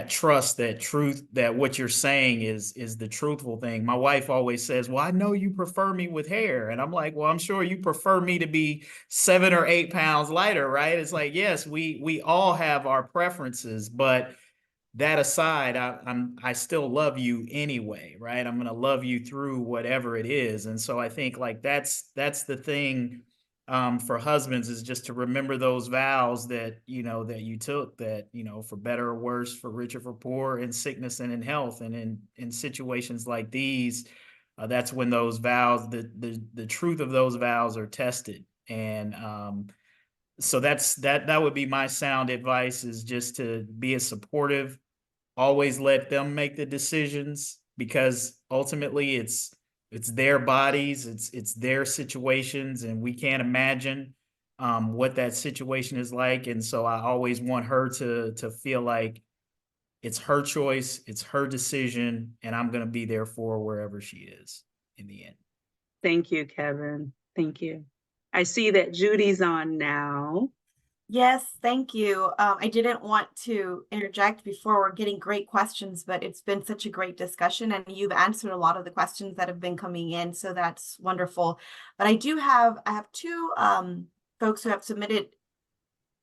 trust, that truth, that what you're saying is the truthful thing. My wife always says, well, I know you prefer me with hair. And I'm like, well, I'm sure you prefer me to be 7 or 8 pounds lighter, right? It's like, yes, we all have our preferences, but that aside, I still love you anyway, right? I'm going to love you through whatever it is. And so I think, like, that's the thing for husbands, is just to remember those vows that, you know, that you took, that, you know, for better or worse, for richer, for poor, in sickness and in health. And in situations like these, that's when those vows, the truth of those vows are tested. And so that would be my sound advice, is just to be as supportive, always let them make the decisions, because ultimately it's their bodies, it's their situations, and we can't imagine what that situation is like. And so I always want her to feel like it's her choice, it's her decision, and I'm going to be there for her wherever she is in the end. Thank you, Kevin. Thank you. I see that Judy's on now. Yes, thank you. I didn't want to interject before. We're getting great questions, but it's been such a great discussion, and you've answered a lot of the questions that have been coming in, so that's wonderful. But I have two folks who have submitted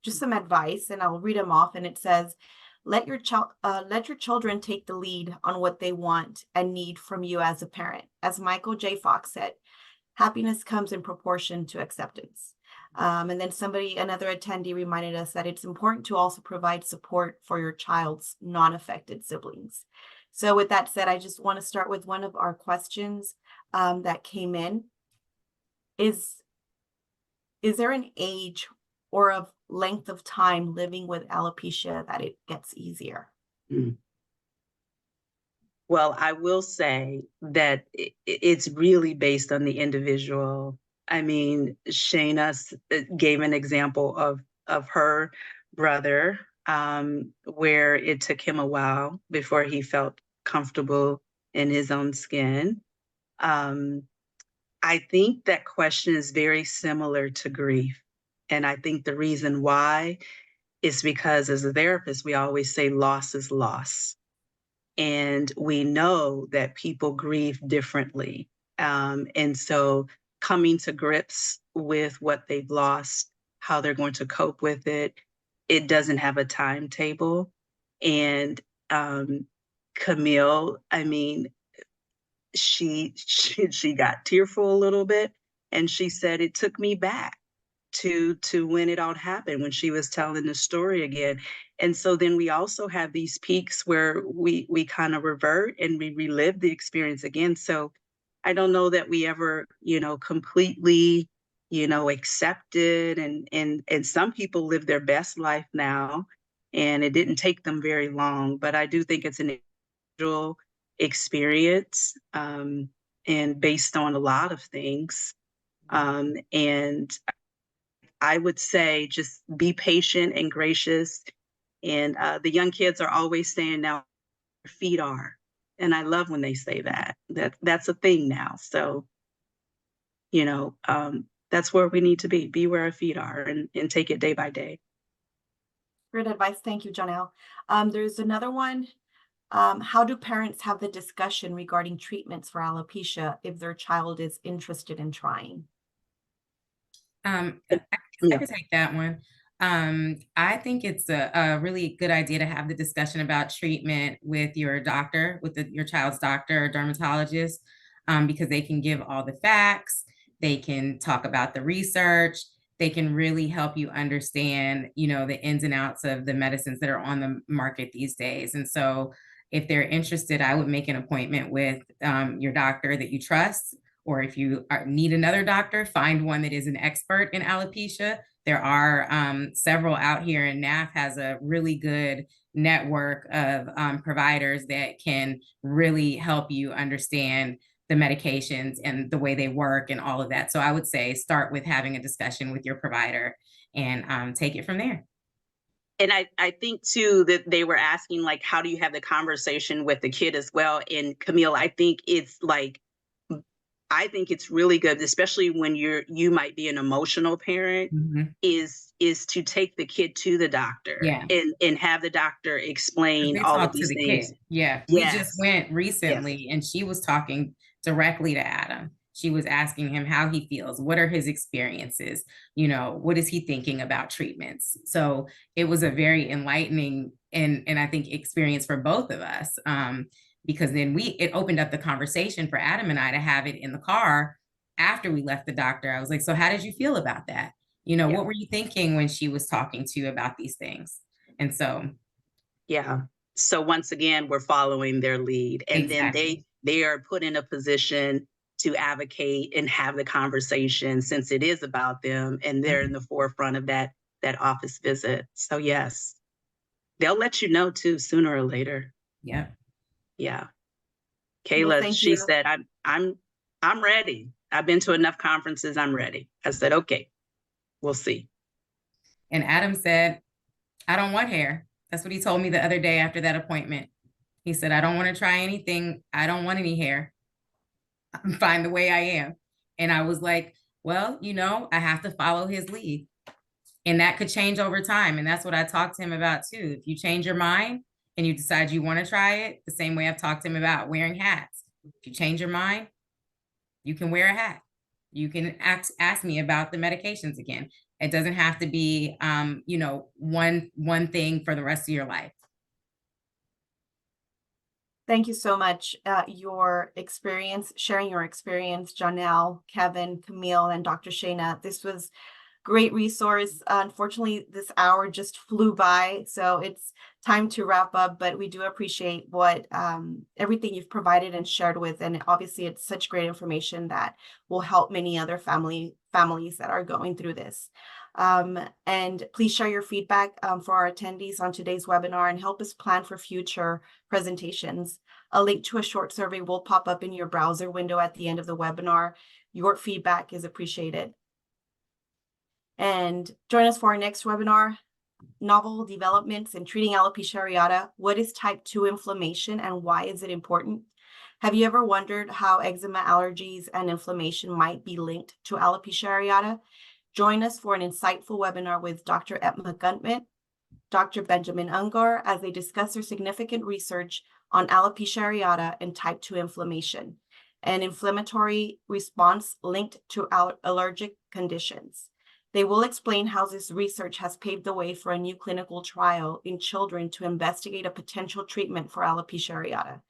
just some advice, and I'll read them off. And it says, let your children take the lead on what they want and need from you as a parent. As Michael J. Fox said, happiness comes in proportion to acceptance. And then another attendee reminded us that it's important to also provide support for your child's non-affected siblings. So with that said, I just want to start with one of our questions that came in. Is there an age or a length of time living with alopecia that it gets easier? Well, I will say that it's really based on the individual. I mean, Shayna gave an example of her brother, where it took him a while before he felt comfortable in his own skin. I think that question is very similar to grief. And I think the reason why is because as a therapist, we always say loss is loss. And we know that people grieve differently. And so coming to grips with what they've lost, how they're going to cope with it, it doesn't have a timetable. And Camille, I mean, she got tearful a little bit, and she said, it took me back to when it all happened, when she was telling the story again. And so then we also have these peaks where we kind of revert and we relive the experience again. So I don't know that we ever, completely, accept it. And some people live their best life now, and it didn't take them very long. But I do think it's an individual experience, and based on a lot of things. And I would say just be patient and gracious. And the young kids are always saying now, your feet are. And I love when they say that. That's a thing now. So, that's where we need to be where our feet are, and take it day by day. Great advice. Thank you, Janelle. There's another one. How do parents have the discussion regarding treatments for alopecia if their child is interested in trying? I Yeah. could take that one. I think it's a really good idea to have the discussion about treatment with your doctor, with your child's doctor or dermatologist, because they can give all the facts, they can talk about the research, they can really help you understand, the ins and outs of the medicines that are on the market these days. And so if they're interested, I would make an appointment with your doctor that you trust. Or if you need another doctor, find one that is an expert in alopecia. There are several out here, and NAF has a really good network of providers that can really help you understand the medications and the way they work and all of that. So I would say start with having a discussion with your provider and take it from there. And I think too that they were asking, like, how do you have the conversation with the kid as well? And Camille, I think it's really good, especially when you might be an emotional parent, is to take the kid to the doctor, Yeah. and have the doctor explain They all talk of these to the things. kid. Yeah. We just went recently and she was talking directly to Adam. She was asking him how he feels, what are his experiences, what is he thinking about treatments. So it was a very enlightening and I think experience for both of us. Because then it opened up the conversation for Adam and I to have it in the car after we left the doctor. I was like, so how did you feel about that? What were you thinking when she was talking to you about these things? And so. Yeah. So once again, we're following their lead, and Exactly. then they are put in a position to advocate and have the conversation, since it is about them and they're in the forefront of that office visit. So yes, they'll let you know too, sooner or later. Yeah. Yeah. Well, Kayla, she said, I'm ready. I've been to enough conferences. I'm ready. I said, okay, we'll see. And Adam said, I don't want hair. That's what he told me the other day after that appointment. He said, I don't want to try anything. I don't want any hair. I'm fine the way I am. And I was like, well, I have to follow his lead. And that could change over time. And that's what I talked to him about too. If you change your mind and you decide you want to try it, the same way I've talked to him about wearing hats. If you change your mind, you can wear a hat. You can ask me about the medications again. It doesn't have to be, you know, one thing for the rest of your life. Thank you so much. Your experience, sharing your experience, Janelle, Kevin, Camille, and Dr. Shayna. This was great resource. Unfortunately, this hour just flew by, so it's time to wrap up, but we do appreciate what everything you've provided and shared with, and obviously it's such great information that will help many other families that are going through this. And please share your feedback for our attendees on today's webinar and help us plan for future presentations. A link to a short survey will pop up in your browser window at the end of the webinar. Your feedback is appreciated. And join us for our next webinar, Novel Developments in Treating Alopecia Areata. What is type 2 inflammation and why is it important? Have you ever wondered how eczema, allergies, and inflammation might be linked to alopecia areata? Join us for an insightful webinar with Dr. Emma Guntman, Dr. Benjamin Ungar, as they discuss their significant research on alopecia areata and type 2 inflammation, an inflammatory response linked to allergic conditions. They will explain how this research has paved the way for a new clinical trial in children to investigate a potential treatment for alopecia areata.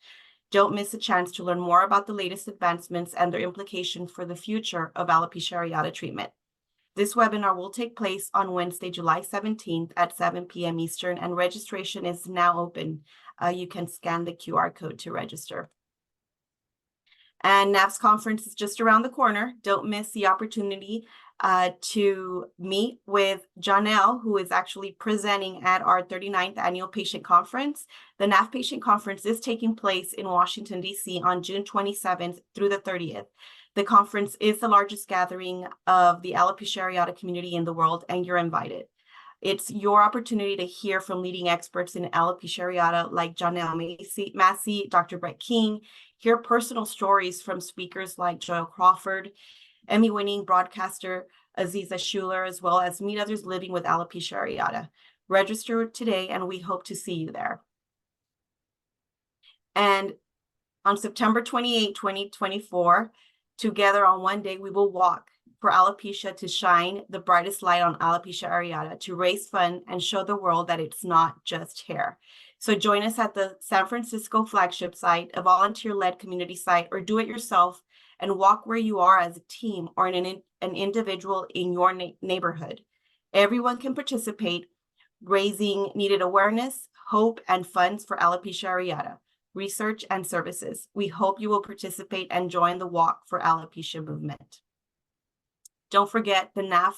Don't miss a chance to learn more about the latest advancements and their implication for the future of alopecia areata treatment. This webinar will take place on Wednesday, July 17th at 7 p.m. Eastern, and registration is now open. You can scan the QR code to register. And NAF's conference is just around the corner. Don't miss the opportunity to meet with Janelle, who is actually presenting at our 39th annual patient conference. The NAF patient conference is taking place in Washington, D.C. on June 27th through the 30th. The conference is the largest gathering of the alopecia areata community in the world, and you're invited. It's your opportunity to hear from leading experts in alopecia areata like Janelle Massey, Dr. Brett King, hear personal stories from speakers like Joel Crawford, Emmy-winning broadcaster Aziza Schuler, as well as meet others living with alopecia areata. Register today, and we hope to see you there. And on September 28, 2024, together on one day, we will walk for alopecia to shine the brightest light on alopecia areata, to raise funds and show the world that it's not just hair. So join us at the San Francisco flagship site, a volunteer-led community site, or do it yourself and walk where you are as a team or an individual in your neighborhood. Everyone can participate, raising needed awareness, hope, and funds for alopecia areata research and services. We hope you will participate and join the Walk for Alopecia movement. Don't forget, the NAF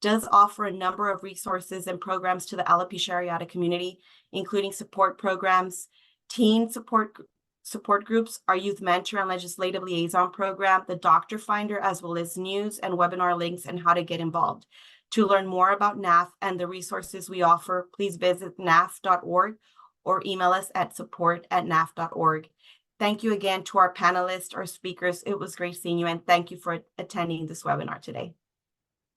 does offer a number of resources and programs to the alopecia areata community, including support programs, teen support groups, our youth mentor and legislative liaison program, the Doctor Finder, as well as news and webinar links and how to get involved. To learn more about NAF and the resources we offer, please visit naf.org or email us at support@naf.org. Thank you again to our panelists, our speakers. It was great seeing you, and thank you for attending this webinar today.